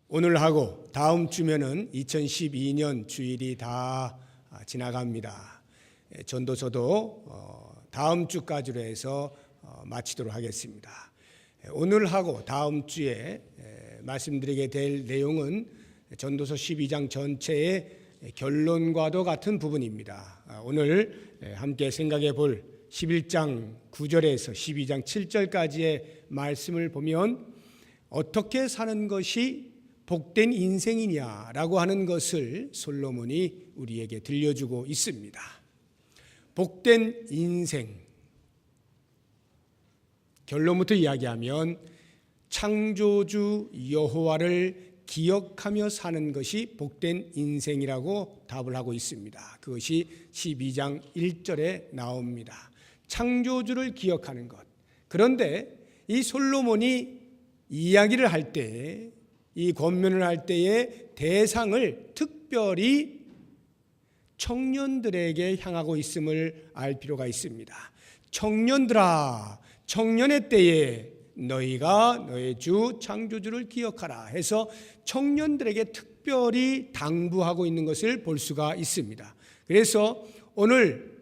오늘하고 다음 주면은 2012년 주일이 다 지나갑니다. 전도서도 다음 주까지로 해서 마치도록 하겠습니다. 오늘하고 다음 주에 말씀드리게 될 내용은 전도서 12장 전체의 결론과도 같은 부분입니다. 오늘 함께 생각해 볼 11장 9절에서 12장 7절까지의 말씀을 보면 어떻게 사는 것이 복된 인생이냐라고 하는 것을 솔로몬이 우리에게 들려주고 있습니다. 복된 인생, 결론부터 이야기하면 창조주 여호와를 기억하며 사는 것이 복된 인생이라고 답을 하고 있습니다. 그것이 12장 1절에 나옵니다. 창조주를 기억하는 것. 그런데 이 솔로몬이 이야기를 할 때, 이 권면을 할 때의 대상을 특별히 청년들에게 향하고 있음을 알 필요가 있습니다. 청년들아, 청년의 때에 너희가 너의 주 창조주를 기억하라 해서 청년들에게 특별히 당부하고 있는 것을 볼 수가 있습니다. 그래서 오늘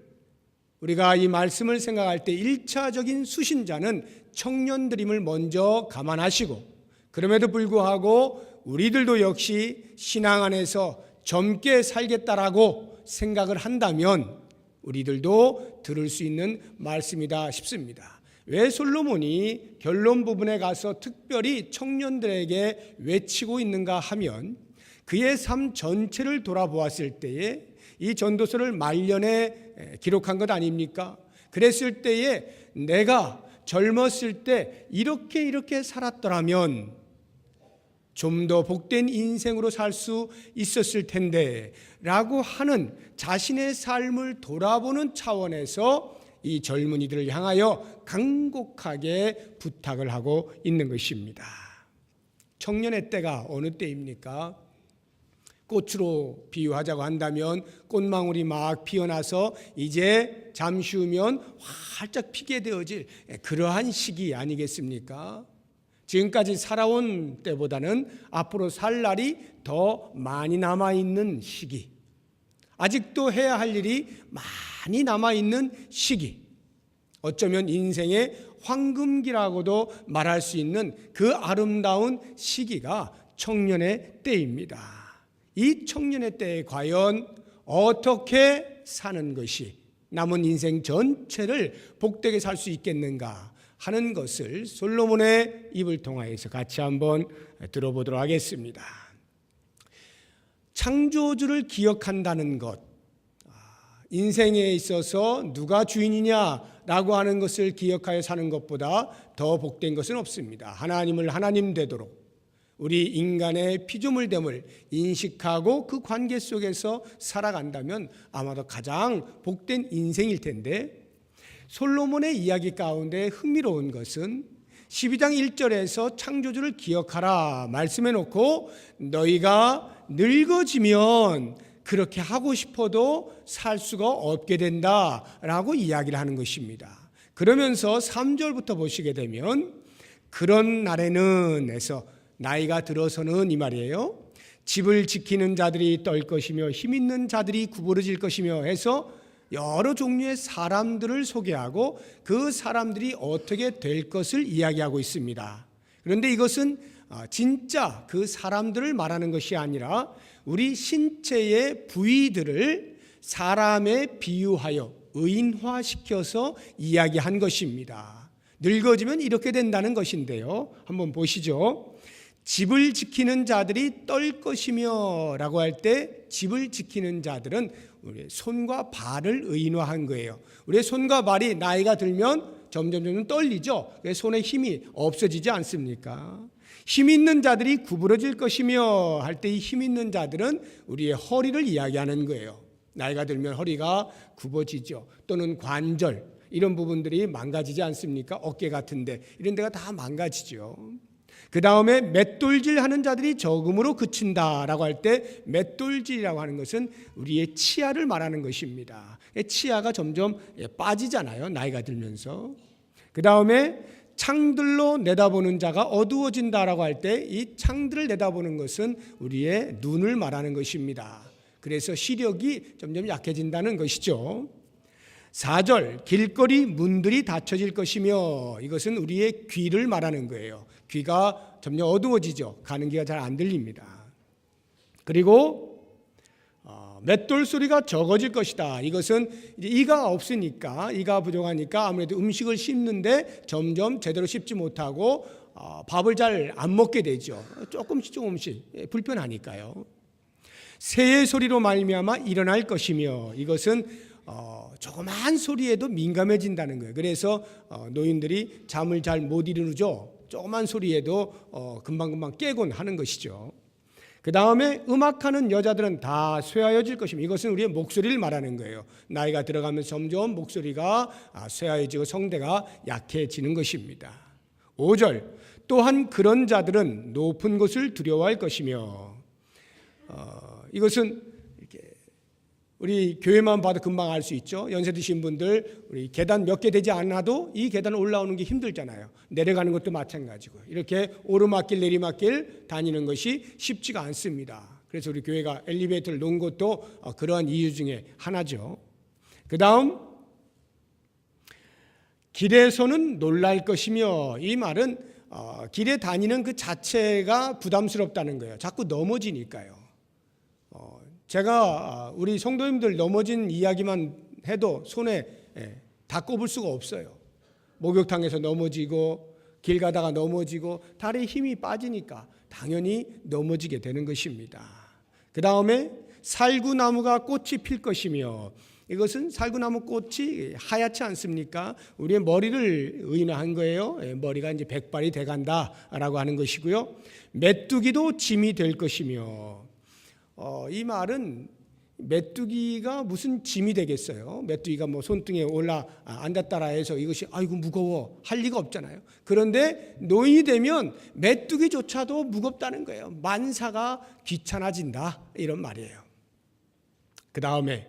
우리가 이 말씀을 생각할 때 1차적인 수신자는 청년들임을 먼저 감안하시고, 그럼에도 불구하고 우리들도 역시 신앙 안에서 젊게 살겠다라고 생각을 한다면 우리들도 들을 수 있는 말씀이다 싶습니다. 왜 솔로몬이 결론 부분에 가서 특별히 청년들에게 외치고 있는가 하면 그의 삶 전체를 돌아보았을 때에 이 전도서를 말년에 기록한 것 아닙니까? 그랬을 때에 내가 젊었을 때 이렇게 살았더라면 좀 더 복된 인생으로 살 수 있었을 텐데 라고 하는 자신의 삶을 돌아보는 차원에서 이 젊은이들을 향하여 간곡하게 부탁을 하고 있는 것입니다. 청년의 때가 어느 때입니까? 꽃으로 비유하자고 한다면 꽃망울이 막 피어나서 이제 잠시 후면 활짝 피게 되어질 그러한 시기 아니겠습니까? 지금까지 살아온 때보다는 앞으로 살 날이 더 많이 남아있는 시기, 아직도 해야 할 일이 많이 남아있는 시기, 어쩌면 인생의 황금기라고도 말할 수 있는 그 아름다운 시기가 청년의 때입니다. 이 청년의 때에 과연 어떻게 사는 것이 남은 인생 전체를 복되게 살 수 있겠는가 하는 것을 솔로몬의 입을 통하여서 같이 한번 들어보도록 하겠습니다. 창조주를 기억한다는 것, 인생에 있어서 누가 주인이냐라고 하는 것을 기억하여 사는 것보다 더 복된 것은 없습니다. 하나님을 하나님 되도록 우리 인간의 피조물됨을 인식하고 그 관계 속에서 살아간다면 아마도 가장 복된 인생일 텐데, 솔로몬의 이야기 가운데 흥미로운 것은 12장 1절에서 창조주를 기억하라 말씀해 놓고 너희가 늙어지면 그렇게 하고 싶어도 살 수가 없게 된다라고 이야기를 하는 것입니다. 그러면서 3절부터 보시게 되면 그런 날에는 해서 나이가 들어서는 이 말이에요. 집을 지키는 자들이 떨 것이며 힘 있는 자들이 구부러질 것이며 해서 여러 종류의 사람들을 소개하고 그 사람들이 어떻게 될 것을 이야기하고 있습니다. 그런데 이것은 진짜 그 사람들을 말하는 것이 아니라 우리 신체의 부위들을 사람에 비유하여 의인화시켜서 이야기한 것입니다. 늙어지면 이렇게 된다는 것인데요. 한번 보시죠. 집을 지키는 자들이 떨 것이며 라고 할 때 집을 지키는 자들은 우리의 손과 발을 의인화한 거예요. 우리의 손과 발이 나이가 들면 점점 떨리죠. 손에 힘이 없어지지 않습니까? 힘 있는 자들이 구부러질 것이며 할 때 이 힘 있는 자들은 우리의 허리를 이야기하는 거예요. 나이가 들면 허리가 굽어지죠. 또는 관절 이런 부분들이 망가지지 않습니까? 어깨 같은데 이런 데가 다 망가지죠. 그 다음에 맷돌질하는 자들이 적음으로 그친다라고 할 때 맷돌질이라고 하는 것은 우리의 치아를 말하는 것입니다. 치아가 점점 빠지잖아요. 나이가 들면서. 그 다음에 창들로 내다보는 자가 어두워진다라고 할 때 이 창들을 내다보는 것은 우리의 눈을 말하는 것입니다. 그래서 시력이 점점 약해진다는 것이죠. 4절 길거리 문들이 닫혀질 것이며 이것은 우리의 귀를 말하는 거예요. 귀가 점점 어두워지죠. 가는 길가 잘 안 들립니다. 그리고 맷돌 소리가 적어질 것이다. 이것은 이제 이가 없으니까, 이가 부족하니까 아무래도 음식을 씹는데 점점 제대로 씹지 못하고 밥을 잘 안 먹게 되죠. 조금씩 불편하니까요. 새의 소리로 말미암아 일어날 것이며 이것은 조그만 소리에도 민감해진다는 거예요. 그래서 노인들이 잠을 잘 못 이루죠. 조그만 소리에도 금방금방 깨곤 하는 것이죠. 그 다음에 음악하는 여자들은 다 쇠하여질 것입니다. 이것은 우리의 목소리를 말하는 거예요. 나이가 들어가면서 점점 목소리가 쇠하여지고 성대가 약해지는 것입니다. 5절 또한 그런 자들은 높은 곳을 두려워할 것이며 이것은 이렇게 우리 교회만 봐도 금방 알 수 있죠. 연세 드신 분들 우리 계단 몇 개 되지 않아도 이 계단을 올라오는 게 힘들잖아요. 내려가는 것도 마찬가지고 이렇게 오르막길 내리막길 다니는 것이 쉽지가 않습니다. 그래서 우리 교회가 엘리베이터를 놓은 것도 그러한 이유 중에 하나죠. 그 다음 길에서는 놀랄 것이며 이 말은 길에 다니는 그 자체가 부담스럽다는 거예요. 자꾸 넘어지니까요. 제가 우리 성도님들 넘어진 이야기만 해도 손에 다 꼽을 수가 없어요. 목욕탕에서 넘어지고 길 가다가 넘어지고 다리에 힘이 빠지니까 당연히 넘어지게 되는 것입니다. 그 다음에 살구나무가 꽃이 필 것이며 이것은 살구나무 꽃이 하얗지 않습니까? 우리의 머리를 의인화한 거예요. 머리가 이제 백발이 돼간다라고 하는 것이고요. 메뚜기도 짐이 될 것이며 이 말은 메뚜기가 무슨 짐이 되겠어요? 메뚜기가 뭐 손등에 올라 앉았다라 해서 이것이 아이고 무거워 할 리가 없잖아요. 그런데 노인이 되면 메뚜기조차도 무겁다는 거예요. 만사가 귀찮아진다 이런 말이에요. 그 다음에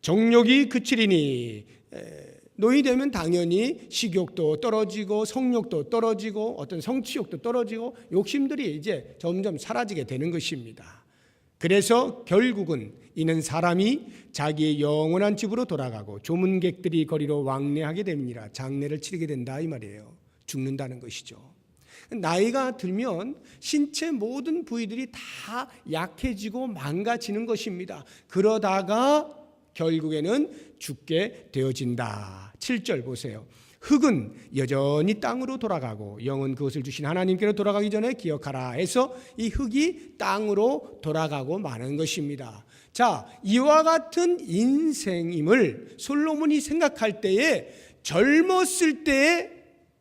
정욕이 그치리니 노인이 되면 당연히 식욕도 떨어지고 성욕도 떨어지고 어떤 성취욕도 떨어지고 욕심들이 이제 점점 사라지게 되는 것입니다. 그래서 결국은 이는 사람이 자기의 영원한 집으로 돌아가고 조문객들이 거리로 왕래하게 됩니다. 장례를 치르게 된다 이 말이에요. 죽는다는 것이죠. 나이가 들면 신체 모든 부위들이 다 약해지고 망가지는 것입니다. 그러다가 결국에는 죽게 되어진다. 7절 보세요. 흙은 여전히 땅으로 돌아가고 영은 그것을 주신 하나님께로 돌아가기 전에 기억하라 해서 이 흙이 땅으로 돌아가고 마는 것입니다. 자, 이와 같은 인생임을 솔로몬이 생각할 때에 젊었을 때에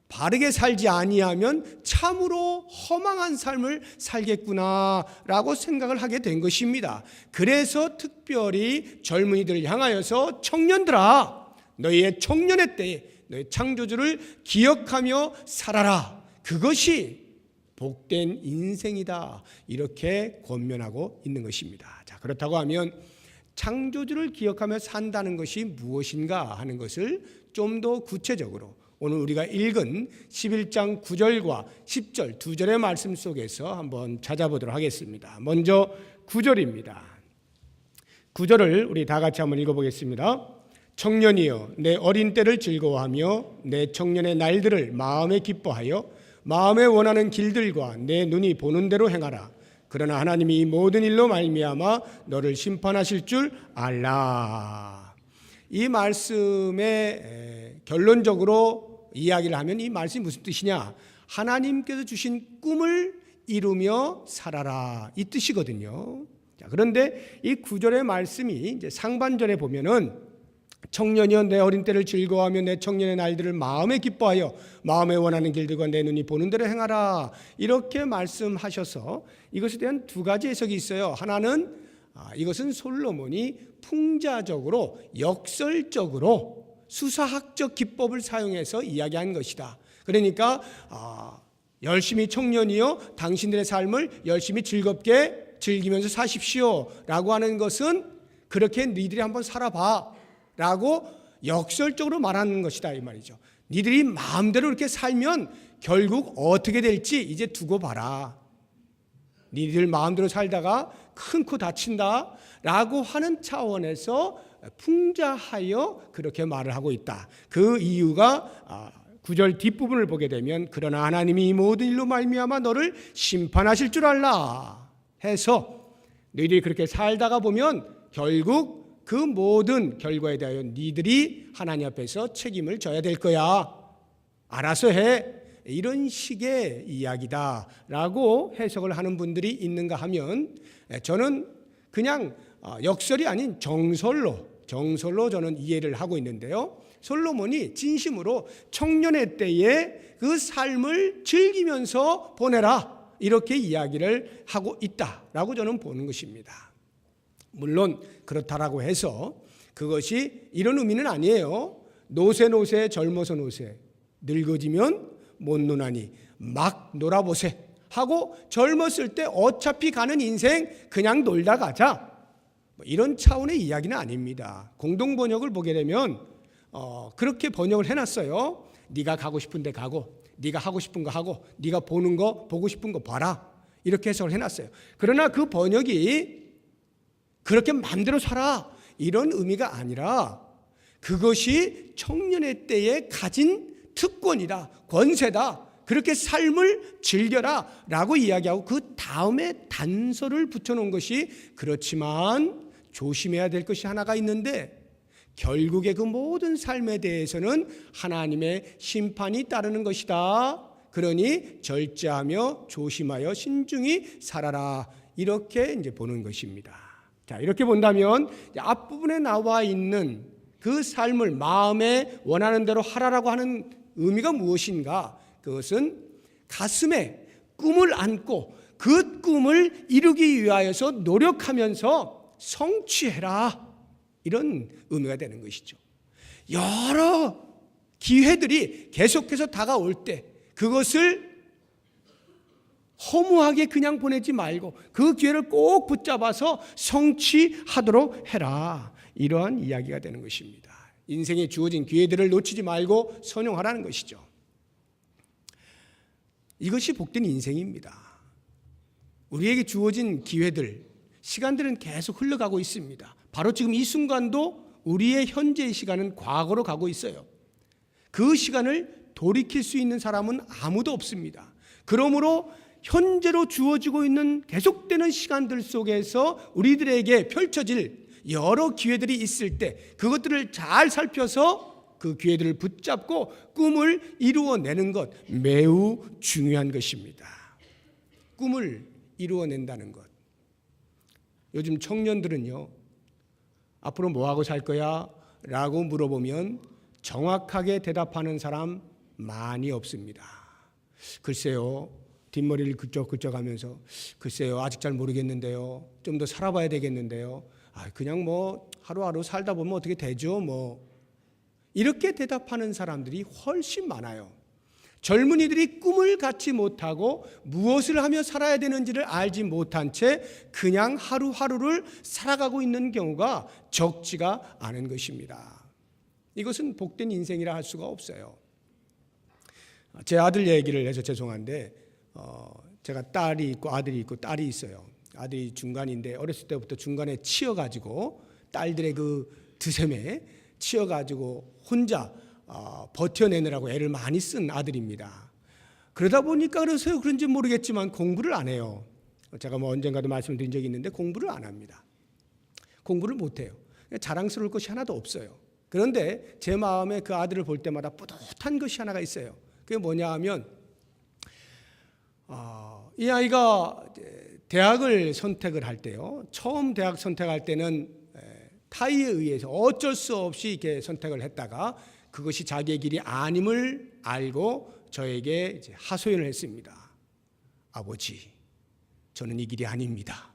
바르게 살지 아니하면 참으로 허망한 삶을 살겠구나라고 생각을 하게 된 것입니다. 그래서 특별히 젊은이들을 향하여서 청년들아 너희의 청년의 때에 너희 창조주를 기억하며 살아라. 그것이 복된 인생이다. 이렇게 권면하고 있는 것입니다. 자, 그렇다고 하면 창조주를 기억하며 산다는 것이 무엇인가 하는 것을 좀 더 구체적으로 오늘 우리가 읽은 11장 9절과 10절 두 절의 말씀 속에서 한번 찾아보도록 하겠습니다. 먼저 9절입니다. 9절을 우리 다 같이 한번 읽어보겠습니다. 청년이여 내 어린 때를 즐거워하며 내 청년의 날들을 마음에 기뻐하여 마음에 원하는 길들과 내 눈이 보는 대로 행하라. 그러나 하나님이 이 모든 일로 말미암아 너를 심판하실 줄 알라. 이 말씀의 결론적으로 이야기를 하면 이 말씀이 무슨 뜻이냐? 하나님께서 주신 꿈을 이루며 살아라 이 뜻이거든요. 자, 그런데 이 9절의 말씀이 이제 상반절에 보면은 청년이여 내 어린 때를 즐거워하며 내 청년의 날들을 마음에 기뻐하여 마음에 원하는 길들과 내 눈이 보는 대로 행하라 이렇게 말씀하셔서 이것에 대한 두 가지 해석이 있어요. 하나는 이것은 솔로몬이 풍자적으로 역설적으로 수사학적 기법을 사용해서 이야기한 것이다. 그러니까 열심히 청년이여 당신들의 삶을 열심히 즐겁게 즐기면서 사십시오 라고 하는 것은 그렇게 너희들이 한번 살아봐 라고 역설적으로 말하는 것이다 이 말이죠. 니들이 마음대로 이렇게 살면 결국 어떻게 될지 이제 두고 봐라. 니들 마음대로 살다가 큰 코 다친다 라고 하는 차원에서 풍자하여 그렇게 말을 하고 있다. 그 이유가 9절 뒷부분을 보게 되면 그러나 하나님이 이 모든 일로 말미암아 너를 심판하실 줄 알라 해서 너희들이 그렇게 살다가 보면 결국 그 모든 결과에 대하여 니들이 하나님 앞에서 책임을 져야 될 거야. 알아서 해. 이런 식의 이야기다라고 해석을 하는 분들이 있는가 하면 저는 그냥 역설이 아닌 정설로 저는 이해를 하고 있는데요. 솔로몬이 진심으로 청년의 때에 그 삶을 즐기면서 보내라 이렇게 이야기를 하고 있다라고 저는 보는 것입니다. 물론 그렇다라고 해서 그것이 이런 의미는 아니에요. 노세 젊어서 노세 늙어지면 못 노나니 막 놀아보세 하고 젊었을 때 어차피 가는 인생 그냥 놀다 가자 이런 차원의 이야기는 아닙니다. 공동번역을 보게 되면 그렇게 번역을 해놨어요. 네가 가고 싶은 데 가고 네가 하고 싶은 거 하고 네가 보는 거 보고 싶은 거 봐라 이렇게 해석을 해놨어요. 그러나 그 번역이 그렇게 마음대로 살아 이런 의미가 아니라 그것이 청년의 때에 가진 특권이다 권세다 그렇게 삶을 즐겨라 라고 이야기하고 그 다음에 단서를 붙여놓은 것이 그렇지만 조심해야 될 것이 하나가 있는데 결국에 그 모든 삶에 대해서는 하나님의 심판이 따르는 것이다. 그러니 절제하며 조심하여 신중히 살아라 이렇게 이제 보는 것입니다. 자, 이렇게 본다면 앞부분에 나와 있는 그 삶을 마음에 원하는 대로 하라라고 하는 의미가 무엇인가? 그것은 가슴에 꿈을 안고 그 꿈을 이루기 위하여서 노력하면서 성취해라 이런 의미가 되는 것이죠. 여러 기회들이 계속해서 다가올 때 그것을 허무하게 그냥 보내지 말고 그 기회를 꼭 붙잡아서 성취하도록 해라 이러한 이야기가 되는 것입니다. 인생에 주어진 기회들을 놓치지 말고 선용하라는 것이죠. 이것이 복된 인생입니다. 우리에게 주어진 기회들, 시간들은 계속 흘러가고 있습니다. 바로 지금 이 순간도 우리의 현재의 시간은 과거로 가고 있어요. 그 시간을 돌이킬 수 있는 사람은 아무도 없습니다. 그러므로 현재로 주어지고 있는 계속되는 시간들 속에서 우리들에게 펼쳐질 여러 기회들이 있을 때 그것들을 잘 살펴서 그 기회들을 붙잡고 꿈을 이루어내는 것 매우 중요한 것입니다. 꿈을 이루어낸다는 것. 요즘 청년들은요, 앞으로 뭐하고 살 거야? 라고 물어보면 정확하게 대답하는 사람 많이 없습니다. 글쎄요, 뒷머리를 긁적긁적 하면서 글쎄요, 아직 잘 모르겠는데요. 좀 더 살아봐야 되겠는데요. 그냥 뭐 하루하루 살다 보면 어떻게 되죠? 뭐 이렇게 대답하는 사람들이 훨씬 많아요. 젊은이들이 꿈을 갖지 못하고 무엇을 하며 살아야 되는지를 알지 못한 채 그냥 하루하루를 살아가고 있는 경우가 적지가 않은 것입니다. 이것은 복된 인생이라 할 수가 없어요. 제 아들 얘기를 해서 죄송한데 제가 딸이 있고 아들이 있고 딸이 있어요. 아들이 중간인데 어렸을 때부터 중간에 치여가지고 딸들의 그 드셈에 치여가지고 혼자 버텨내느라고 애를 많이 쓴 아들입니다. 그러다 보니까 그래서 그런지 모르겠지만 공부를 안 해요. 제가 뭐 언젠가도 말씀드린 적이 있는데 공부를 안 합니다. 공부를 못 해요. 자랑스러울 것이 하나도 없어요. 그런데 제 마음에 그 아들을 볼 때마다 뿌듯한 것이 하나가 있어요. 그게 뭐냐 하면 이 아이가 대학을 선택을 할 때요. 처음 대학 선택할 때는 타의에 의해서 어쩔 수 없이 이렇게 선택을 했다가 그것이 자기의 길이 아님을 알고 저에게 이제 하소연을 했습니다. 아버지, 저는 이 길이 아닙니다.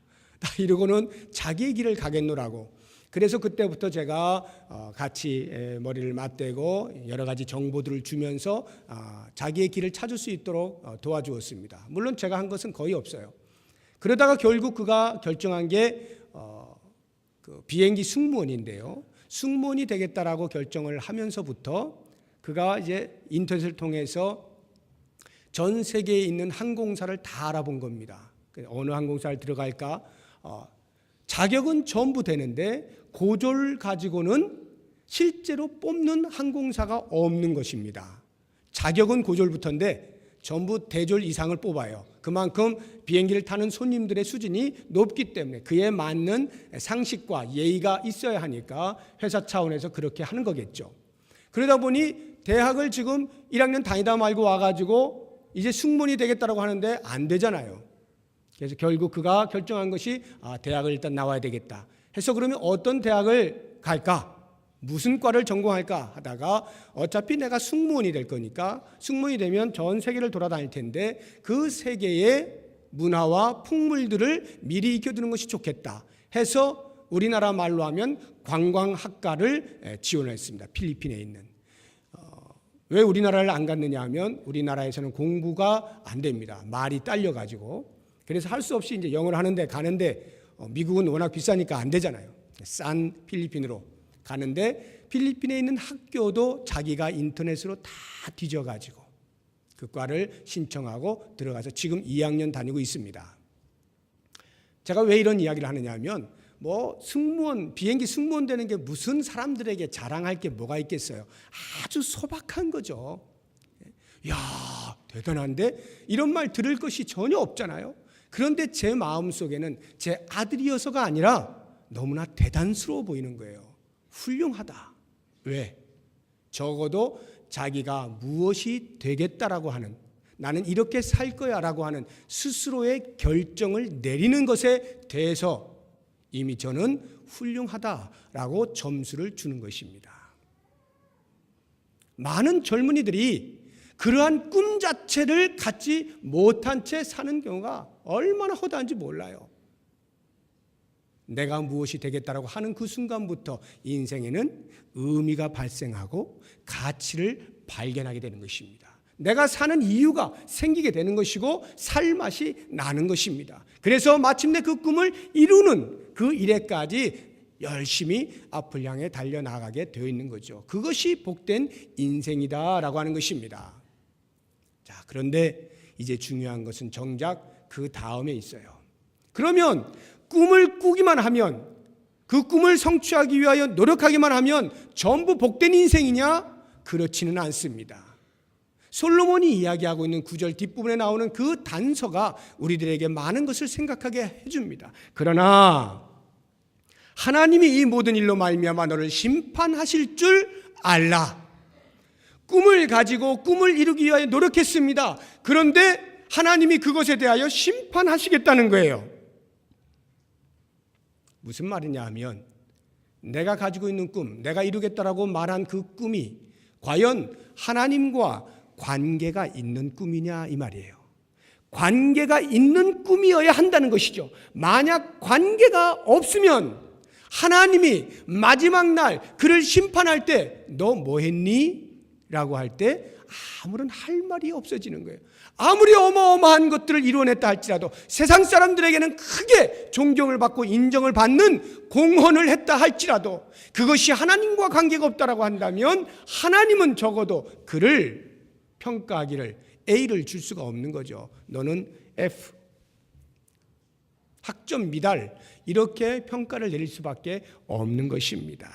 이러고는 자기의 길을 가겠노라고. 그래서 그때부터 제가 같이 머리를 맞대고 여러 가지 정보들을 주면서 자기의 길을 찾을 수 있도록 도와주었습니다. 물론 제가 한 것은 거의 없어요. 그러다가 결국 그가 결정한 게 그 비행기 승무원인데요. 승무원이 되겠다라고 결정을 하면서부터 그가 이제 인터넷을 통해서 전 세계에 있는 항공사를 다 알아본 겁니다. 어느 항공사를 들어갈까? 자격은 전부 되는데 고졸 가지고는 실제로 뽑는 항공사가 없는 것입니다. 자격은 고졸부터인데 전부 대졸 이상을 뽑아요. 그만큼 비행기를 타는 손님들의 수준이 높기 때문에 그에 맞는 상식과 예의가 있어야 하니까 회사 차원에서 그렇게 하는 거겠죠. 그러다 보니 대학을 지금 1학년 다니다 말고 와가지고 이제 승무원이 되겠다라고 하는데 안 되잖아요. 그래서 결국 그가 결정한 것이 대학을 일단 나와야 되겠다 해서 그러면 어떤 대학을 갈까? 무슨 과를 전공할까 하다가 어차피 내가 승무원이 될 거니까 승무원이 되면 전 세계를 돌아다닐 텐데 그 세계의 문화와 풍물들을 미리 익혀두는 것이 좋겠다 해서 우리나라 말로 하면 관광학과를 지원했습니다. 필리핀에 있는. 왜 우리나라를 안 갔느냐 하면 우리나라에서는 공부가 안 됩니다. 말이 딸려가지고. 그래서 할 수 없이 이제 영어를 하는데 가는데 미국은 워낙 비싸니까 안 되잖아요. 싼 필리핀으로 가는데 필리핀에 있는 학교도 자기가 인터넷으로 다 뒤져가지고 그 과를 신청하고 들어가서 지금 2학년 다니고 있습니다. 제가 왜 이런 이야기를 하느냐 하면 승무원, 비행기 승무원 되는 게 무슨 사람들에게 자랑할 게 뭐가 있겠어요. 아주 소박한 거죠. 야, 대단한데? 이런 말 들을 것이 전혀 없잖아요. 그런데 제 마음속에는 제 아들이어서가 아니라 너무나 대단스러워 보이는 거예요. 훌륭하다. 왜? 적어도 자기가 무엇이 되겠다라고 하는, 나는 이렇게 살 거야라고 하는 스스로의 결정을 내리는 것에 대해서 이미 저는 훌륭하다라고 점수를 주는 것입니다. 많은 젊은이들이 그러한 꿈 자체를 갖지 못한 채 사는 경우가 얼마나 허다한지 몰라요. 내가 무엇이 되겠다라고 하는 그 순간부터 인생에는 의미가 발생하고 가치를 발견하게 되는 것입니다. 내가 사는 이유가 생기게 되는 것이고 살맛이 나는 것입니다. 그래서 마침내 그 꿈을 이루는 그 일에까지 열심히 앞을 향해 달려나가게 되어 있는 거죠. 그것이 복된 인생이다라고 하는 것입니다. 자, 그런데 이제 중요한 것은 정작 그 다음에 있어요. 그러면 꿈을 꾸기만 하면, 그 꿈을 성취하기 위하여 노력하기만 하면 전부 복된 인생이냐? 그렇지는 않습니다. 솔로몬이 이야기하고 있는 9절 뒷부분에 나오는 그 단서가 우리들에게 많은 것을 생각하게 해줍니다. 그러나 하나님이 이 모든 일로 말미암아 너를 심판하실 줄 알라. 꿈을 가지고 꿈을 이루기 위하여 노력했습니다. 그런데 하나님이 그것에 대하여 심판하시겠다는 거예요. 무슨 말이냐 하면 내가 가지고 있는 꿈, 내가 이루겠다라고 말한 그 꿈이 과연 하나님과 관계가 있는 꿈이냐 이 말이에요. 관계가 있는 꿈이어야 한다는 것이죠. 만약 관계가 없으면 하나님이 마지막 날 그를 심판할 때 너 뭐 했니? 라고 할 때 아무런 할 말이 없어지는 거예요. 아무리 어마어마한 것들을 이루어냈다 할지라도 세상 사람들에게는 크게 존경을 받고 인정을 받는 공헌을 했다 할지라도 그것이 하나님과 관계가 없다라고 한다면 하나님은 적어도 그를 평가하기를 A를 줄 수가 없는 거죠. 너는 F, 학점 미달, 이렇게 평가를 내릴 수밖에 없는 것입니다.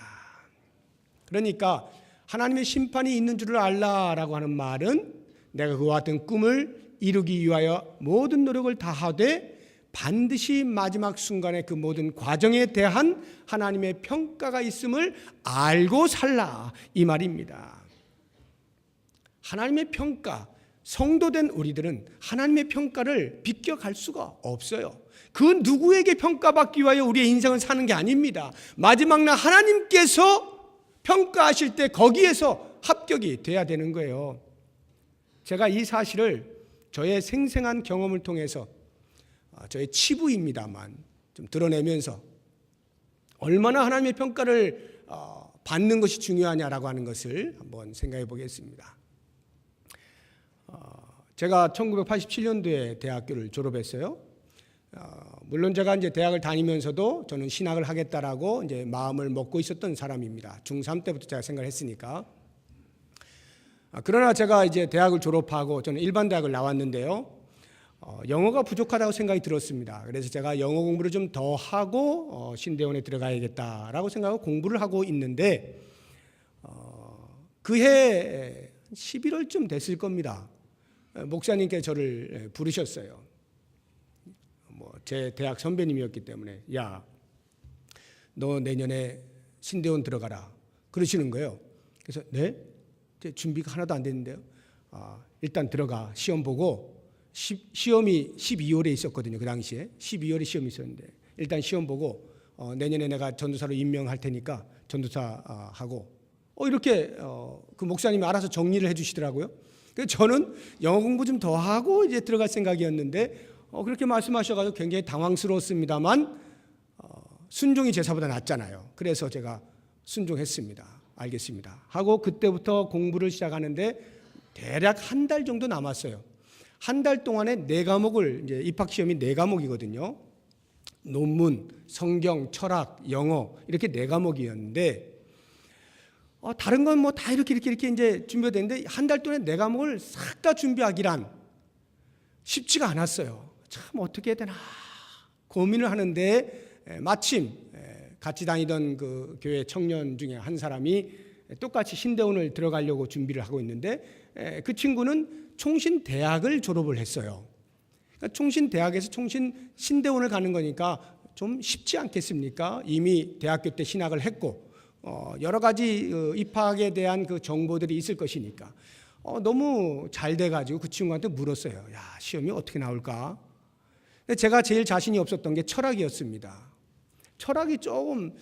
그러니까 하나님의 심판이 있는 줄을 알라라고 하는 말은 내가 그와 같은 꿈을 이루기 위하여 모든 노력을 다하되 반드시 마지막 순간에 그 모든 과정에 대한 하나님의 평가가 있음을 알고 살라 이 말입니다. 하나님의 평가, 성도된 우리들은 하나님의 평가를 비껴갈 수가 없어요. 그 누구에게 평가받기 위하여 우리의 인생을 사는 게 아닙니다. 마지막 날 하나님께서 평가하실 때 거기에서 합격이 돼야 되는 거예요. 제가 이 사실을 저의 생생한 경험을 통해서 저의 치부입니다만 좀 드러내면서 얼마나 하나님의 평가를 받는 것이 중요하냐라고 하는 것을 한번 생각해 보겠습니다. 제가 1987년도에 대학교를 졸업했어요. 물론 제가 이제 대학을 다니면서도 저는 신학을 하겠다라고 이제 마음을 먹고 있었던 사람입니다. 중3 때부터 제가 생각을 했으니까. 그러나 제가 이제 대학을 졸업하고 저는 일반 대학을 나왔는데요. 영어가 부족하다고 생각이 들었습니다. 그래서 제가 영어 공부를 좀 더 하고 신대원에 들어가야겠다라고 생각하고 공부를 하고 있는데 그해 11월쯤 됐을 겁니다. 목사님께 저를 부르셨어요. 제 대학 선배님이었기 때문에 야, 너 내년에 신대원 들어가라 그러시는 거예요. 그래서 네? 제 준비가 하나도 안 됐는데요. 일단 들어가 시험 보고 시험이 12월에 있었거든요. 그 당시에 12월에 시험이 있었는데 일단 시험 보고 내년에 내가 전도사로 임명할 테니까 전도사 하고 이렇게 그 목사님이 알아서 정리를 해주시더라고요. 그래서 저는 영어 공부 좀 더 하고 이제 들어갈 생각이었는데 그렇게 말씀하셔가지고 굉장히 당황스러웠습니다만 순종이 제사보다 낫잖아요. 그래서 제가 순종했습니다. 알겠습니다 하고 그때부터 공부를 시작하는데 대략 한 달 정도 남았어요. 한 달 동안에 4과목을 이제 입학시험이 4과목이거든요. 논문, 성경, 철학, 영어 이렇게 4과목이었는데 다른 건 뭐 다 이렇게 이제 준비가 되는데 한 달 동안에 4과목을 싹 다 준비하기란 쉽지가 않았어요. 참 어떻게 해야 되나 고민을 하는데 마침 같이 다니던 그 교회 청년 중에 한 사람이 똑같이 신대원을 들어가려고 준비를 하고 있는데 그 친구는 총신대학을 졸업을 했어요. 그러니까 총신대학에서 신대원을 가는 거니까 좀 쉽지 않겠습니까? 이미 대학교 때 신학을 했고 여러 가지 입학에 대한 그 정보들이 있을 것이니까 너무 잘 돼가지고 그 친구한테 물었어요. 야, 시험이 어떻게 나올까? 근데 제가 제일 자신이 없었던 게 철학이었습니다. 철학이 조금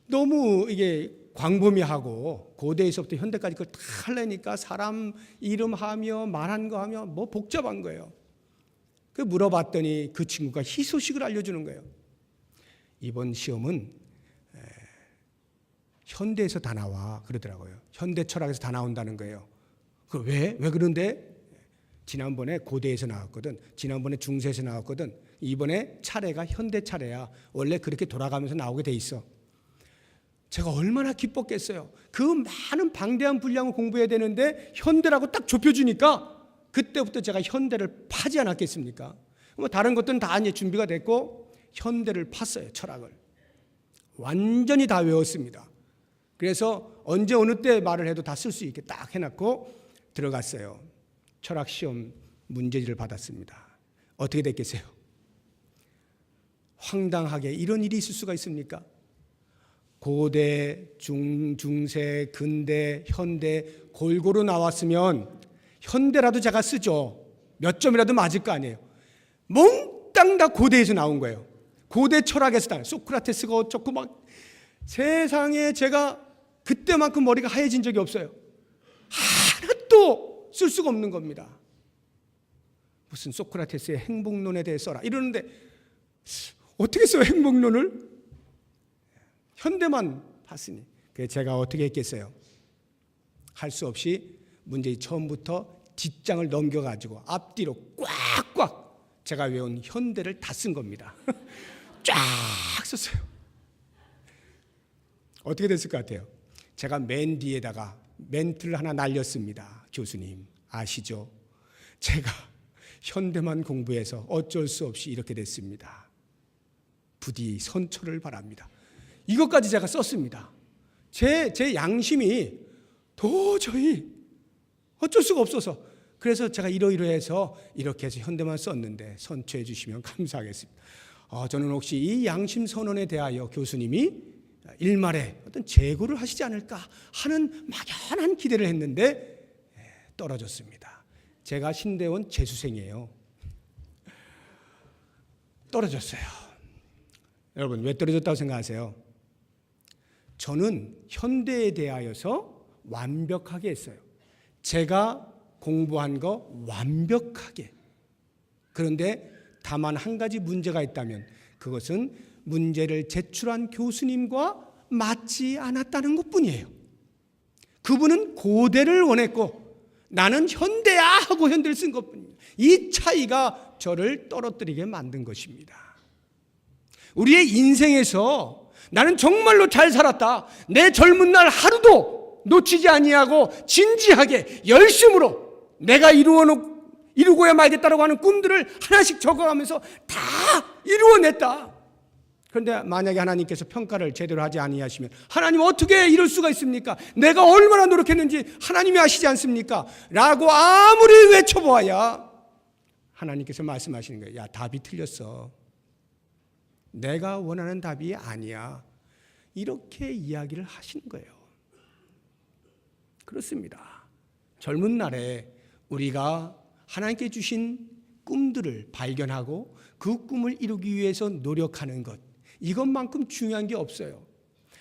너무 이게 광범위하고 고대에서부터 현대까지 그걸 다 하려니까 사람 이름하며 말한 거 하며 뭐 복잡한 거예요. 그 물어봤더니 그 친구가 희소식을 알려주는 거예요. 이번 시험은 현대에서 다 나와 그러더라고요. 현대 철학에서 다 나온다는 거예요. 그 왜 그런데? 지난번에 고대에서 나왔거든. 지난번에 중세에서 나왔거든. 이번에 차례가 현대 차례야. 원래 그렇게 돌아가면서 나오게 돼 있어. 제가 얼마나 기뻤겠어요. 그 많은 방대한 분량을 공부해야 되는데 현대라고 딱 좁혀주니까 그때부터 제가 현대를 파지 않았겠습니까? 뭐 다른 것들은 다 이제 준비가 됐고 현대를 팠어요. 철학을 완전히 다 외웠습니다. 그래서 언제 어느 때 말을 해도 다 쓸 수 있게 딱 해놨고 들어갔어요. 철학 시험 문제지를 받았습니다. 어떻게 됐겠어요? 황당하게 이런 일이 있을 수가 있습니까? 고대, 중세, 근대, 현대 골고루 나왔으면 현대라도 제가 쓰죠. 몇 점이라도 맞을 거 아니에요. 몽땅 다 고대에서 나온 거예요. 고대 철학에서 다 소크라테스가 어쩌고 막 세상에 제가 그때만큼 머리가 하얘진 적이 없어요. 하나도 쓸 수가 없는 겁니다. 무슨 소크라테스의 행복론에 대해 써라 이러는데 어떻게 써요 행복론을? 현대만 봤으니. 그래서 제가 어떻게 했겠어요? 할 수 없이 문제의 처음부터 뒷장을 넘겨가지고 앞뒤로 꽉꽉 제가 외운 현대를 다 쓴 겁니다. 쫙 썼어요. 어떻게 됐을 것 같아요? 제가 맨 뒤에다가 멘트를 하나 날렸습니다. 교수님 아시죠? 제가 현대만 공부해서 어쩔 수 없이 이렇게 됐습니다. 부디 선처를 바랍니다. 이것까지 제가 썼습니다. 제 양심이 도저히 어쩔 수가 없어서 그래서 제가 이러이러해서 이렇게 해서 현대만 썼는데 선처해 주시면 감사하겠습니다. 저는 혹시 이 양심 선언에 대하여 교수님이 일말에 어떤 재고를 하시지 않을까 하는 막연한 기대를 했는데 떨어졌습니다. 제가 신대원 재수생이에요. 떨어졌어요. 여러분 왜 떨어졌다고 생각하세요? 저는 현대에 대하여서 완벽하게 했어요. 제가 공부한 거 완벽하게. 그런데 다만 한 가지 문제가 있다면 그것은 문제를 제출한 교수님과 맞지 않았다는 것뿐이에요. 그분은 고대를 원했고 나는 현대야 하고 현대를 쓴 것뿐입니다. 이 차이가 저를 떨어뜨리게 만든 것입니다. 우리의 인생에서 나는 정말로 잘 살았다, 내 젊은 날 하루도 놓치지 아니하고 진지하게 열심으로 내가 이루고야 말겠다라고 하는 꿈들을 하나씩 적어가면서 다 이루어냈다. 그런데 만약에 하나님께서 평가를 제대로 하지 아니하시면 하나님 어떻게 이럴 수가 있습니까? 내가 얼마나 노력했는지 하나님이 아시지 않습니까? 라고 아무리 외쳐보아야 하나님께서 말씀하시는 거예요. 야, 답이 틀렸어. 내가 원하는 답이 아니야. 이렇게 이야기를 하시는 거예요. 그렇습니다. 젊은 날에 우리가 하나님께 주신 꿈들을 발견하고 그 꿈을 이루기 위해서 노력하는 것, 이것만큼 중요한 게 없어요.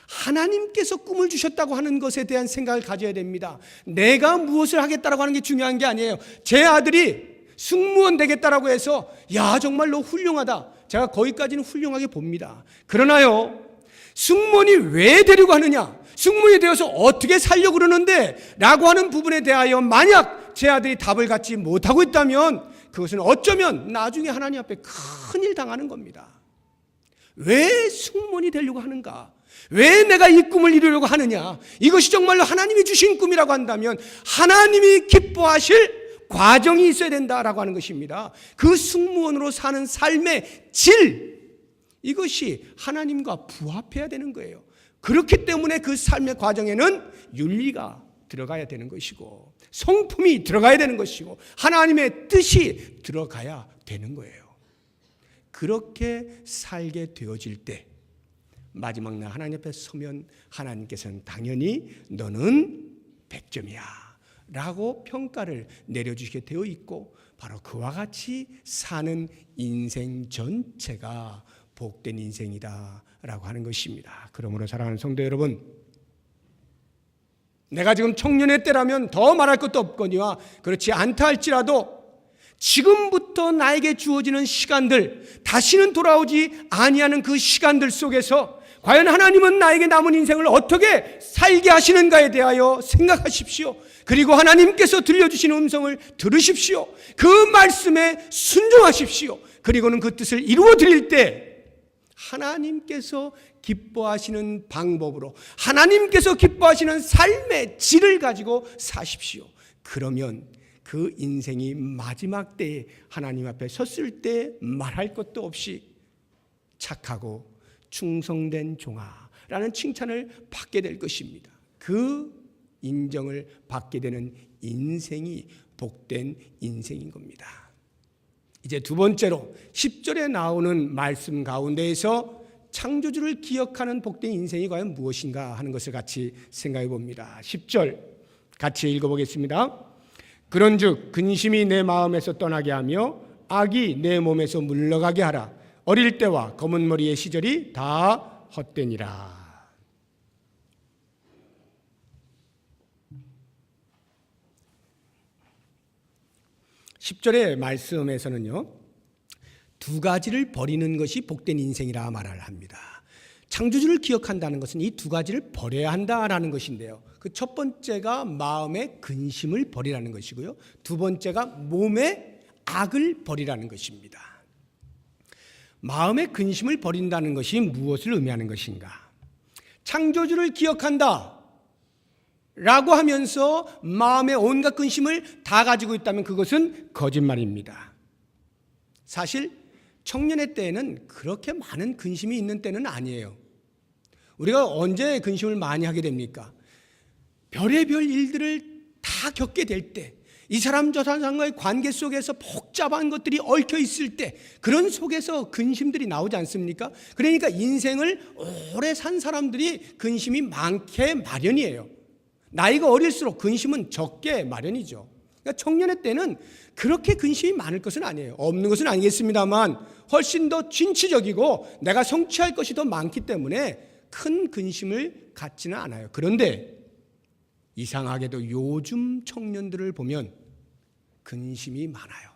하나님께서 꿈을 주셨다고 하는 것에 대한 생각을 가져야 됩니다. 내가 무엇을 하겠다라고 하는 게 중요한 게 아니에요. 제 아들이 승무원 되겠다라고 해서 야, 정말 너 훌륭하다, 제가 거기까지는 훌륭하게 봅니다. 그러나요, 승무원이 왜 되려고 하느냐, 승무원이 되어서 어떻게 살려고 그러는데 라고 하는 부분에 대하여 만약 제 아들이 답을 갖지 못하고 있다면 그것은 어쩌면 나중에 하나님 앞에 큰일 당하는 겁니다. 왜 승무원이 되려고 하는가? 왜 내가 이 꿈을 이루려고 하느냐? 이것이 정말로 하나님이 주신 꿈이라고 한다면 하나님이 기뻐하실 과정이 있어야 된다라고 하는 것입니다. 그 승무원으로 사는 삶의 질, 이것이 하나님과 부합해야 되는 거예요. 그렇기 때문에 그 삶의 과정에는 윤리가 들어가야 되는 것이고 성품이 들어가야 되는 것이고 하나님의 뜻이 들어가야 되는 거예요. 그렇게 살게 되어질 때 마지막 날 하나님 앞에 서면 하나님께서는 당연히 너는 100점이야 라고 평가를 내려주시게 되어 있고, 바로 그와 같이 사는 인생 전체가 복된 인생이다 라고 하는 것입니다. 그러므로 사랑하는 성도 여러분, 내가 지금 청년의 때라면 더 말할 것도 없거니와 그렇지 않다 할지라도 지금부터 나에게 주어지는 시간들, 다시는 돌아오지 아니하는 그 시간들 속에서 과연 하나님은 나에게 남은 인생을 어떻게 살게 하시는가에 대하여 생각하십시오. 그리고 하나님께서 들려주시는 음성을 들으십시오. 그 말씀에 순종하십시오. 그리고는 그 뜻을 이루어 드릴 때 하나님께서 기뻐하시는 방법으로, 하나님께서 기뻐하시는 삶의 질을 가지고 사십시오. 그러면 그 인생이 마지막 때에 하나님 앞에 섰을 때 말할 것도 없이 착하고 충성된 종아라는 칭찬을 받게 될 것입니다. 그 인정을 받게 되는 인생이 복된 인생인 겁니다. 이제 두 번째로 10절에 나오는 말씀 가운데에서 창조주를 기억하는 복된 인생이 과연 무엇인가 하는 것을 같이 생각해 봅니다. 10절 같이 읽어보겠습니다. 그런즉 근심이 내 마음에서 떠나게 하며 악이 내 몸에서 물러가게 하라. 어릴 때와 검은 머리의 시절이 다 헛되니라. 10절의 말씀에서는요, 두 가지를 버리는 것이 복된 인생이라 말을 합니다. 창조주를 기억한다는 것은 이 두 가지를 버려야 한다라는 것인데요, 그 첫 번째가 마음의 근심을 버리라는 것이고요, 두 번째가 몸의 악을 버리라는 것입니다. 마음의 근심을 버린다는 것이 무엇을 의미하는 것인가? 창조주를 기억한다 라고 하면서 마음의 온갖 근심을 다 가지고 있다면 그것은 거짓말입니다. 사실 청년의 때에는 그렇게 많은 근심이 있는 때는 아니에요. 우리가 언제 근심을 많이 하게 됩니까? 별의별 일들을 다 겪게 될 때, 이 사람 저 사람과의 관계 속에서 복잡한 것들이 얽혀 있을 때, 그런 속에서 근심들이 나오지 않습니까? 그러니까 인생을 오래 산 사람들이 근심이 많게 마련이에요. 나이가 어릴수록 근심은 적게 마련이죠. 그러니까 청년의 때는 그렇게 근심이 많을 것은 아니에요. 없는 것은 아니겠습니다만 훨씬 더 진취적이고 내가 성취할 것이 더 많기 때문에 큰 근심을 갖지는 않아요. 그런데 이상하게도 요즘 청년들을 보면 근심이 많아요.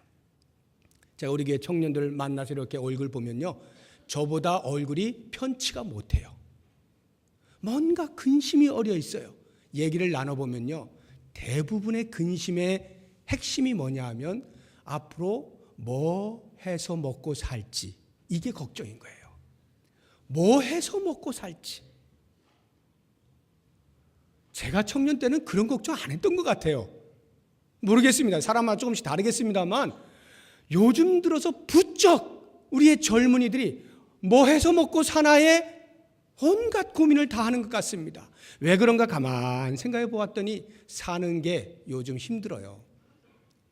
제가 우리 교회 청년들 만나서 이렇게 얼굴 보면요, 저보다 얼굴이 편치가 못해요. 뭔가 근심이 어려 있어요. 얘기를 나눠보면요, 대부분의 근심의 핵심이 뭐냐 하면 앞으로 뭐 해서 먹고 살지, 이게 걱정인 거예요. 뭐 해서 먹고 살지. 제가 청년 때는 그런 걱정 안 했던 것 같아요. 모르겠습니다. 사람마다 조금씩 다르겠습니다만 요즘 들어서 부쩍 우리의 젊은이들이 뭐 해서 먹고 사나에 온갖 고민을 다 하는 것 같습니다. 왜 그런가 가만 생각해 보았더니 사는 게 요즘 힘들어요.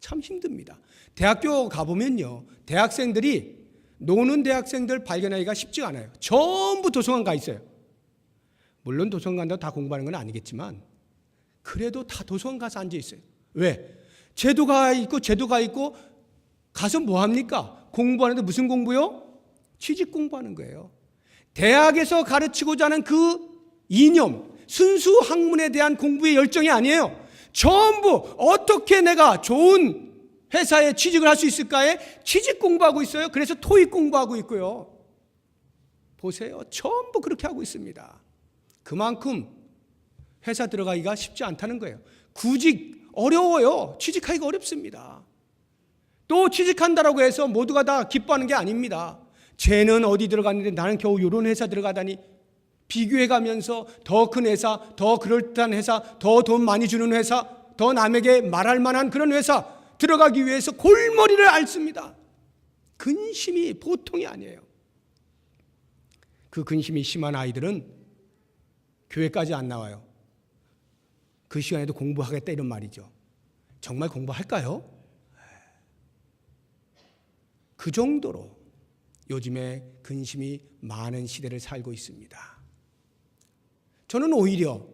참 힘듭니다. 대학교 가보면요, 대학생들이 노는 대학생들 발견하기가 쉽지가 않아요. 전부 도서관 가 있어요. 물론 도서관 간다고 다 공부하는 건 아니겠지만 그래도 다 도서관 가서 앉아 있어요. 왜? 제도가 있고 가서 뭐 합니까? 공부하는데 무슨 공부요? 취직 공부하는 거예요. 대학에서 가르치고자 하는 그 이념, 순수 학문에 대한 공부의 열정이 아니에요. 전부 어떻게 내가 좋은 회사에 취직을 할 수 있을까에 취직 공부하고 있어요. 그래서 토익 공부하고 있고요. 보세요. 전부 그렇게 하고 있습니다. 그만큼 회사 들어가기가 쉽지 않다는 거예요. 구직 어려워요. 취직하기가 어렵습니다. 또 취직한다라고 해서 모두가 다 기뻐하는 게 아닙니다. 쟤는 어디 들어갔는데 나는 겨우 이런 회사 들어가다니, 비교해가면서 더 큰 회사, 더 그럴듯한 회사, 더 돈 많이 주는 회사, 더 남에게 말할 만한 그런 회사 들어가기 위해서 골머리를 앓습니다. 근심이 보통이 아니에요. 그 근심이 심한 아이들은 교회까지 안 나와요. 그 시간에도 공부하겠다 이런 말이죠. 정말 공부할까요? 그 정도로 요즘에 근심이 많은 시대를 살고 있습니다. 저는 오히려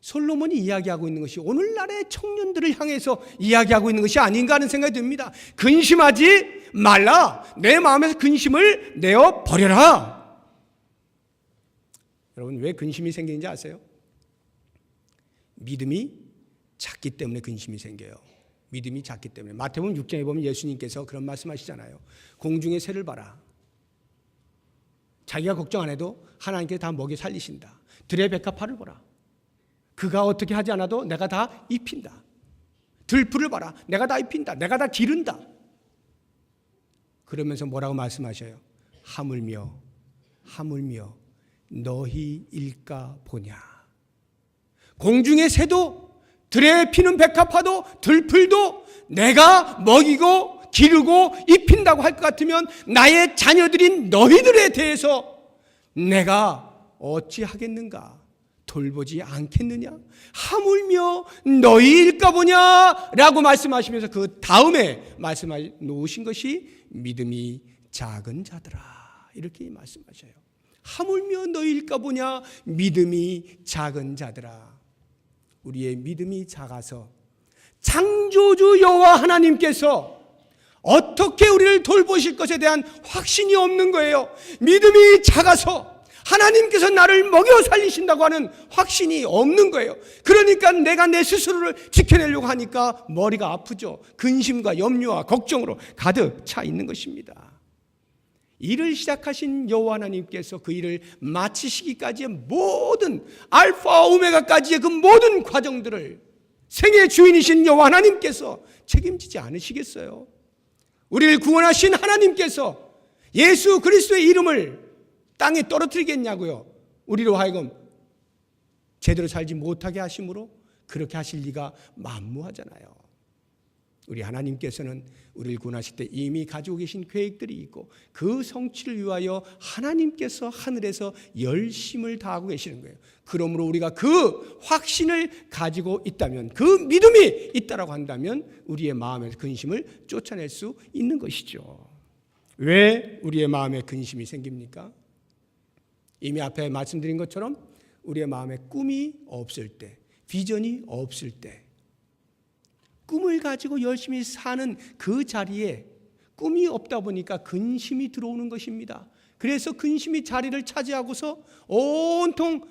솔로몬이 이야기하고 있는 것이 오늘날의 청년들을 향해서 이야기하고 있는 것이 아닌가 하는 생각이 듭니다. 근심하지 말라. 내 마음에서 근심을 내어 버려라. 여러분, 왜 근심이 생기는지 아세요? 믿음이 작기 때문에 근심이 생겨요. 믿음이 작기 때문에. 마태복음 6장에 보면 예수님께서 그런 말씀하시잖아요. 공중의 새를 봐라. 자기가 걱정 안 해도 하나님께서 다 먹여 살리신다. 들의 백합화를 보라. 그가 어떻게 하지 않아도 내가 다 입힌다. 들풀을 봐라. 내가 다 입힌다. 내가 다 기른다. 그러면서 뭐라고 말씀하셔요? 하물며 너희 일까 보냐. 공중의 새도 들에 피는 백합화도 들풀도 내가 먹이고 기르고 입힌다고 할 것 같으면 나의 자녀들인 너희들에 대해서 내가 어찌 하겠는가? 돌보지 않겠느냐? 하물며 너희 일까 보냐? 라고 말씀하시면서 그 다음에 말씀해 놓으신 것이 믿음이 작은 자들아. 이렇게 말씀하셔요. 하물며 너희 일까 보냐? 믿음이 작은 자들아. 우리의 믿음이 작아서 창조주 여호와 하나님께서 어떻게 우리를 돌보실 것에 대한 확신이 없는 거예요. 믿음이 작아서 하나님께서 나를 먹여 살리신다고 하는 확신이 없는 거예요. 그러니까 내가 내 스스로를 지켜내려고 하니까 머리가 아프죠. 근심과 염려와 걱정으로 가득 차 있는 것입니다. 일을 시작하신 여호와 하나님께서 그 일을 마치시기까지의 모든 알파 오메가까지의 그 모든 과정들을 생의 주인이신 여호와 하나님께서 책임지지 않으시겠어요? 우리를 구원하신 하나님께서 예수 그리스도의 이름을 땅에 떨어뜨리겠냐고요? 우리로 하여금 제대로 살지 못하게 하심으로 그렇게 하실 리가 만무하잖아요. 우리 하나님께서는 우리를 구원하실 때 이미 가지고 계신 계획들이 있고 그 성취를 위하여 하나님께서 하늘에서 열심을 다하고 계시는 거예요. 그러므로 우리가 그 확신을 가지고 있다면, 그 믿음이 있다라고 한다면 우리의 마음에서 근심을 쫓아낼 수 있는 것이죠. 왜 우리의 마음에 근심이 생깁니까? 이미 앞에 말씀드린 것처럼 우리의 마음에 꿈이 없을 때, 비전이 없을 때, 꿈을 가지고 열심히 사는 그 자리에 꿈이 없다 보니까 근심이 들어오는 것입니다. 그래서 근심이 자리를 차지하고서 온통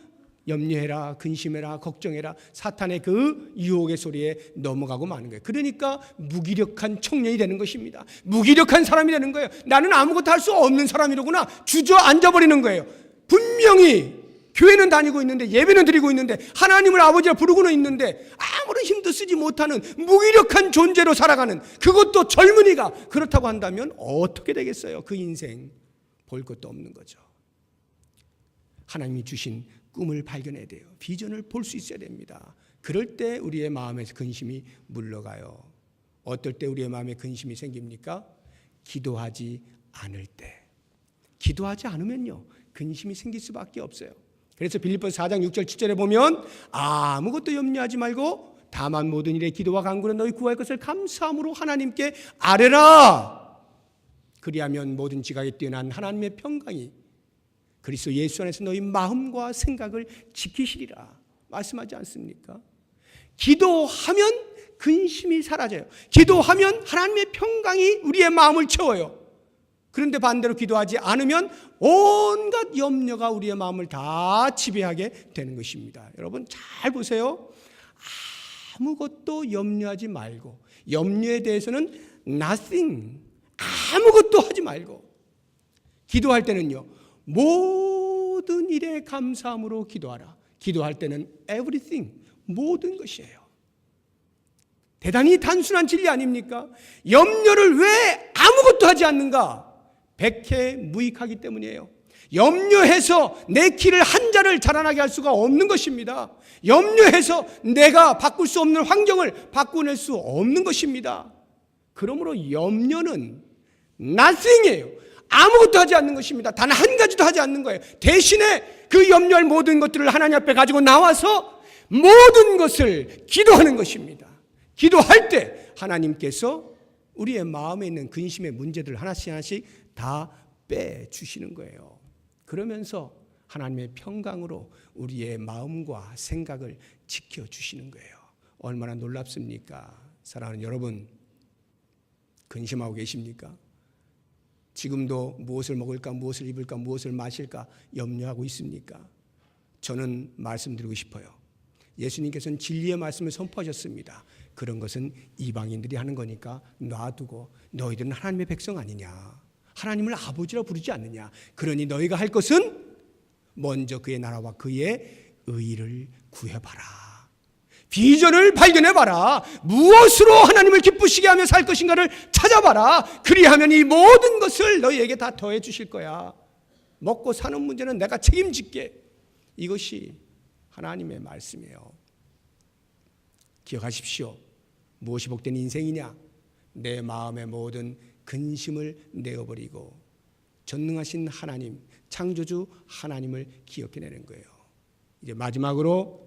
염려해라, 근심해라, 걱정해라, 사탄의 그 유혹의 소리에 넘어가고 마는 거예요. 그러니까 무기력한 청년이 되는 것입니다. 무기력한 사람이 되는 거예요. 나는 아무것도 할 수 없는 사람이로구나 주저앉아버리는 거예요. 분명히 교회는 다니고 있는데, 예배는 드리고 있는데, 하나님을 아버지라 부르고는 있는데 아무런 힘도 쓰지 못하는 무기력한 존재로 살아가는, 그것도 젊은이가 그렇다고 한다면 어떻게 되겠어요? 그 인생 볼 것도 없는 거죠. 하나님이 주신 꿈을 발견해야 돼요. 비전을 볼 수 있어야 됩니다. 그럴 때 우리의 마음에서 근심이 물러가요. 어떨 때 우리의 마음에 근심이 생깁니까? 기도하지 않을 때. 기도하지 않으면요, 근심이 생길 수밖에 없어요. 그래서 빌립보서 4장 6절 7절에 보면 아무것도 염려하지 말고 다만 모든 일에 기도와 간구로 너희 구할 것을 감사함으로 하나님께 아뢰라. 그리하면 모든 지각에 뛰어난 하나님의 평강이 그리스도 예수 안에서 너희 마음과 생각을 지키시리라 말씀하지 않습니까? 기도하면 근심이 사라져요. 기도하면 하나님의 평강이 우리의 마음을 채워요. 그런데 반대로 기도하지 않으면 온갖 염려가 우리의 마음을 다 지배하게 되는 것입니다. 여러분 잘 보세요. 아무것도 염려하지 말고, 염려에 대해서는 nothing, 아무것도 하지 말고, 기도할 때는요, 모든 일에 감사함으로 기도하라. 기도할 때는 everything, 모든 것이에요. 대단히 단순한 진리 아닙니까? 염려를 왜 아무것도 하지 않는가? 백해무익하기 때문이에요. 염려해서 내 키를 한 자를 자라나게 할 수가 없는 것입니다. 염려해서 내가 바꿀 수 없는 환경을 바꿔낼 수 없는 것입니다. 그러므로 염려는 nothing이에요. 아무것도 하지 않는 것입니다. 단 한 가지도 하지 않는 거예요. 대신에 그 염려할 모든 것들을 하나님 앞에 가지고 나와서 모든 것을 기도하는 것입니다. 기도할 때 하나님께서 우리의 마음에 있는 근심의 문제들을 하나씩 하나씩 다 빼주시는 거예요. 그러면서 하나님의 평강으로 우리의 마음과 생각을 지켜주시는 거예요. 얼마나 놀랍습니까? 사랑하는 여러분, 근심하고 계십니까? 지금도 무엇을 먹을까, 무엇을 입을까, 무엇을 마실까 염려하고 있습니까? 저는 말씀드리고 싶어요. 예수님께서는 진리의 말씀을 선포하셨습니다. 그런 것은 이방인들이 하는 거니까 놔두고 너희들은 하나님의 백성 아니냐, 하나님을 아버지라 부르지 않느냐, 그러니 너희가 할 것은 먼저 그의 나라와 그의 의를 구해봐라. 비전을 발견해봐라. 무엇으로 하나님을 기쁘시게 하며 살 것인가를 찾아봐라. 그리하면 이 모든 것을 너희에게 다 더해 주실 거야. 먹고 사는 문제는 내가 책임질게. 이것이 하나님의 말씀이에요. 기억하십시오. 무엇이 복된 인생이냐? 내 마음의 모든 근심을 내어버리고 전능하신 하나님, 창조주 하나님을 기억해내는 거예요. 이제 마지막으로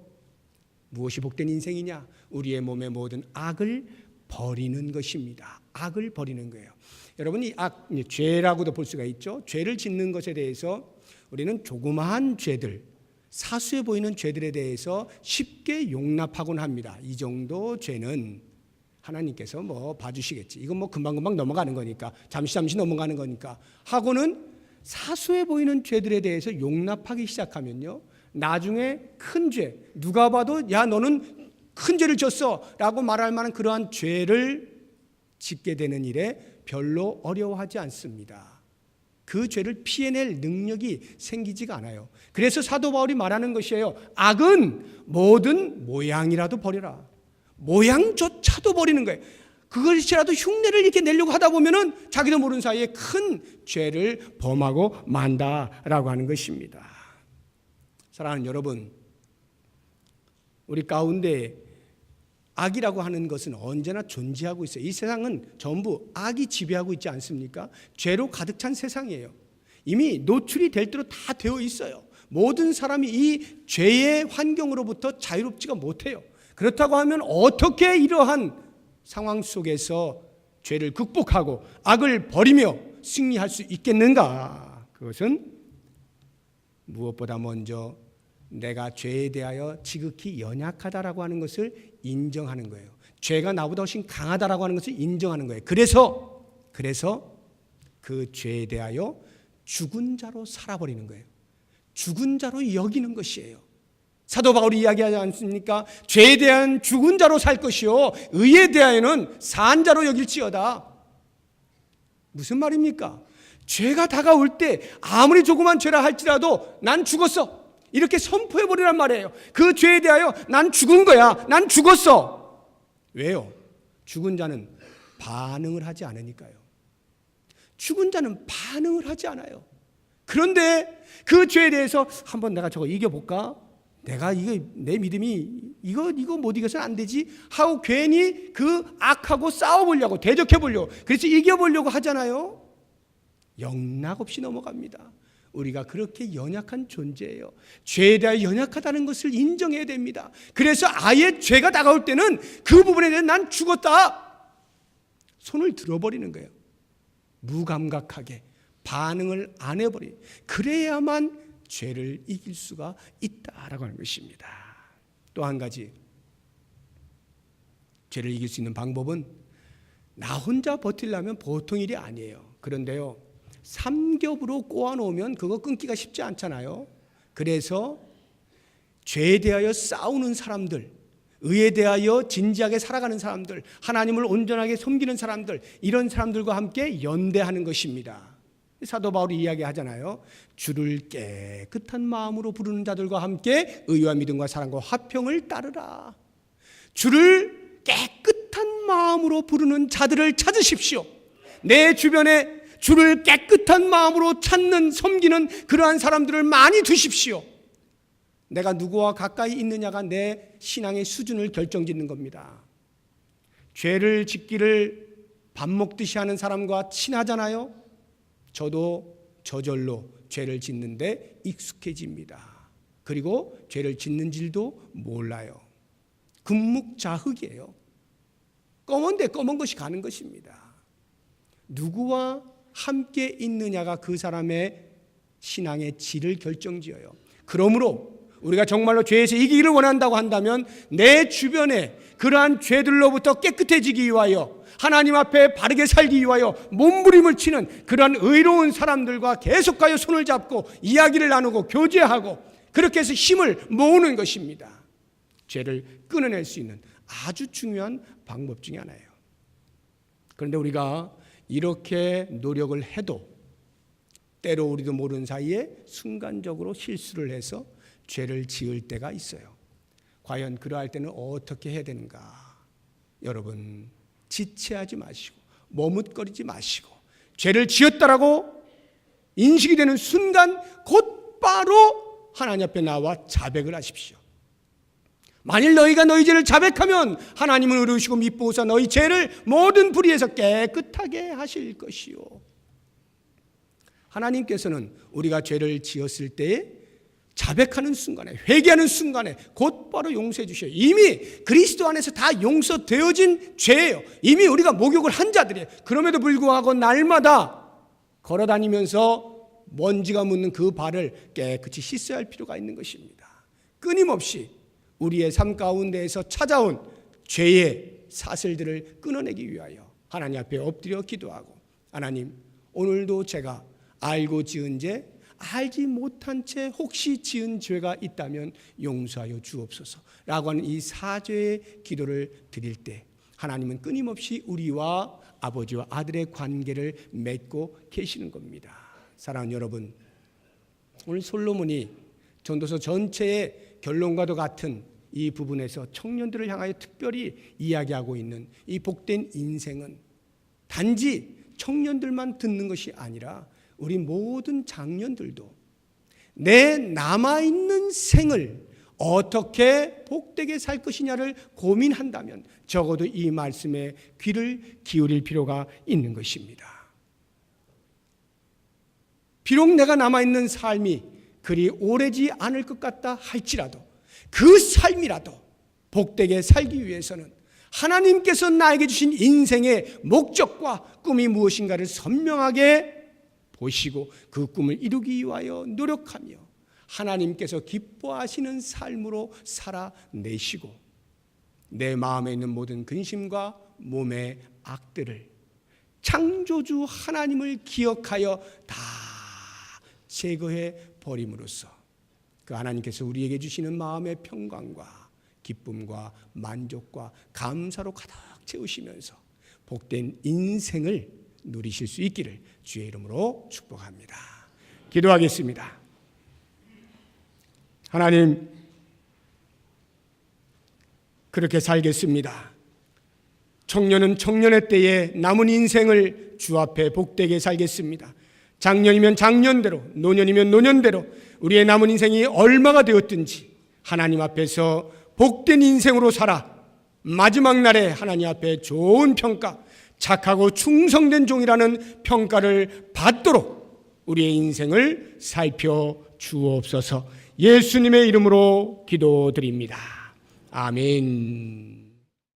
무엇이 복된 인생이냐? 우리의 몸의 모든 악을 버리는 것입니다. 악을 버리는 거예요. 여러분, 이 악, 죄라고도 볼 수가 있죠. 죄를 짓는 것에 대해서 우리는 조그마한 죄들, 사소해 보이는 죄들에 대해서 쉽게 용납하곤 합니다. 이 정도 죄는 하나님께서 봐주시겠지. 이건 금방금방 넘어가는 거니까, 잠시 넘어가는 거니까 하고는 사소해 보이는 죄들에 대해서 용납하기 시작하면요, 나중에 큰 죄, 누가 봐도 야 너는 큰 죄를 졌어 라고 말할 만한 그러한 죄를 짓게 되는 일에 별로 어려워하지 않습니다. 그 죄를 피해낼 능력이 생기지가 않아요. 그래서 사도 바울이 말하는 것이에요. 악은 모든 모양이라도 버려라. 모양조차도 버리는 거예요. 그것이라도 흉내를 이렇게 내려고 하다 보면은 자기도 모르는 사이에 큰 죄를 범하고 만다라고 하는 것입니다. 사랑하는 여러분, 우리 가운데 악이라고 하는 것은 언제나 존재하고 있어요. 이 세상은 전부 악이 지배하고 있지 않습니까? 죄로 가득 찬 세상이에요. 이미 노출이 될 대로 다 되어 있어요. 모든 사람이 이 죄의 환경으로부터 자유롭지가 못해요. 그렇다고 하면 어떻게 이러한 상황 속에서 죄를 극복하고 악을 버리며 승리할 수 있겠는가? 그것은 무엇보다 먼저 내가 죄에 대하여 지극히 연약하다라고 하는 것을 인정하는 거예요. 죄가 나보다 훨씬 강하다라고 하는 것을 인정하는 거예요. 그래서 그 죄에 대하여 죽은 자로 살아버리는 거예요. 죽은 자로 여기는 것이에요. 사도 바울이 이야기하지 않습니까? 죄에 대한 죽은 자로 살 것이요 의에 대하여는 산 자로 여길지어다. 무슨 말입니까? 죄가 다가올 때 아무리 조그만 죄라 할지라도 난 죽었어, 이렇게 선포해버리란 말이에요. 그 죄에 대하여 난 죽은 거야, 난 죽었어. 왜요? 죽은 자는 반응을 하지 않으니까요. 죽은 자는 반응을 하지 않아요. 그런데 그 죄에 대해서 한번 내가 저거 이겨볼까? 내가 이거 내 믿음이 이거 못 이겨서는 안 되지 하고 괜히 그 악하고 싸워보려고 대적해보려고 그래서 이겨보려고 하잖아요. 영락없이 넘어갑니다. 우리가 그렇게 연약한 존재예요. 죄에 대해 연약하다는 것을 인정해야 됩니다. 그래서 아예 죄가 다가올 때는 그 부분에 대해 난 죽었다 손을 들어버리는 거예요. 무감각하게 반응을 안 해버리. 그래야만 죄를 이길 수가 있다라고 하는 것입니다. 또 한 가지 죄를 이길 수 있는 방법은 나 혼자 버틸려면 보통 일이 아니에요. 그런데요, 삼겹으로 꼬아놓으면 그거 끊기가 쉽지 않잖아요. 그래서 죄에 대하여 싸우는 사람들, 의에 대하여 진지하게 살아가는 사람들, 하나님을 온전하게 섬기는 사람들, 이런 사람들과 함께 연대하는 것입니다. 사도 바울이 이야기하잖아요. 주를 깨끗한 마음으로 부르는 자들과 함께 의와 믿음과 사랑과 화평을 따르라. 주를 깨끗한 마음으로 부르는 자들을 찾으십시오. 내 주변에 주를 깨끗한 마음으로 찾는, 섬기는 그러한 사람들을 많이 두십시오. 내가 누구와 가까이 있느냐가 내 신앙의 수준을 결정짓는 겁니다. 죄를 짓기를 밥 먹듯이 하는 사람과 친하잖아요. 저도 저절로 죄를 짓는데 익숙해집니다. 그리고 죄를 짓는 줄도 몰라요. 금묵자흑이에요. 검은데 검은 것이 가는 것입니다. 누구와 함께 있느냐가 그 사람의 신앙의 질을 결정지어요. 그러므로 우리가 정말로 죄에서 이기기를 원한다고 한다면 내 주변에 그러한 죄들로부터 깨끗해지기 위하여 하나님 앞에 바르게 살기 위하여 몸부림을 치는 그러한 의로운 사람들과 계속하여 손을 잡고 이야기를 나누고 교제하고 그렇게 해서 힘을 모으는 것입니다. 죄를 끊어낼 수 있는 아주 중요한 방법 중에 하나예요. 그런데 우리가 이렇게 노력을 해도 때로 우리도 모르는 사이에 순간적으로 실수를 해서 죄를 지을 때가 있어요. 과연 그러할 때는 어떻게 해야 되는가? 여러분, 지체하지 마시고 머뭇거리지 마시고 죄를 지었다라고 인식이 되는 순간 곧바로 하나님 앞에 나와 자백을 하십시오. 만일 너희가 너희 죄를 자백하면 하나님은 의로우시고 미쁘사 너희 죄를 모든 불의에서 깨끗하게 하실 것이요. 하나님께서는 우리가 죄를 지었을 때에 자백하는 순간에, 회개하는 순간에 곧바로 용서해 주셔요. 이미 그리스도 안에서 다 용서되어진 죄예요. 이미 우리가 목욕을 한 자들이에요. 그럼에도 불구하고 날마다 걸어다니면서 먼지가 묻는 그 발을 깨끗이 씻어야 할 필요가 있는 것입니다. 끊임없이 우리의 삶 가운데에서 찾아온 죄의 사슬들을 끊어내기 위하여 하나님 앞에 엎드려 기도하고, 하나님, 오늘도 제가 알고 지은 죄, 알지 못한 채 혹시 지은 죄가 있다면 용서하여 주옵소서 라고 하는 이 사죄의 기도를 드릴 때 하나님은 끊임없이 우리와 아버지와 아들의 관계를 맺고 계시는 겁니다. 사랑하는 여러분, 오늘 솔로몬이 전도서 전체의 결론과도 같은 이 부분에서 청년들을 향하여 특별히 이야기하고 있는 이 복된 인생은 단지 청년들만 듣는 것이 아니라 우리 모든 장년들도 내 남아있는 생을 어떻게 복되게 살 것이냐를 고민한다면 적어도 이 말씀에 귀를 기울일 필요가 있는 것입니다. 비록 내가 남아있는 삶이 그리 오래지 않을 것 같다 할지라도 그 삶이라도 복되게 살기 위해서는 하나님께서 나에게 주신 인생의 목적과 꿈이 무엇인가를 선명하게 보시고 그 꿈을 이루기 위하여 노력하며 하나님께서 기뻐하시는 삶으로 살아내시고 내 마음에 있는 모든 근심과 몸의 악들을 창조주 하나님을 기억하여 다 제거해 버림으로써 그 하나님께서 우리에게 주시는 마음의 평강과 기쁨과 만족과 감사로 가득 채우시면서 복된 인생을 누리실 수 있기를 주의 이름으로 축복합니다. 기도하겠습니다. 하나님, 그렇게 살겠습니다. 청년은 청년의 때에 남은 인생을 주 앞에 복되게 살겠습니다. 작년이면 작년대로, 노년이면 노년대로 우리의 남은 인생이 얼마가 되었든지 하나님 앞에서 복된 인생으로 살아 마지막 날에 하나님 앞에 좋은 평가, 착하고 충성된 종이라는 평가를 받도록 우리의 인생을 살펴 주옵소서. 예수님의 이름으로 기도드립니다. 아멘.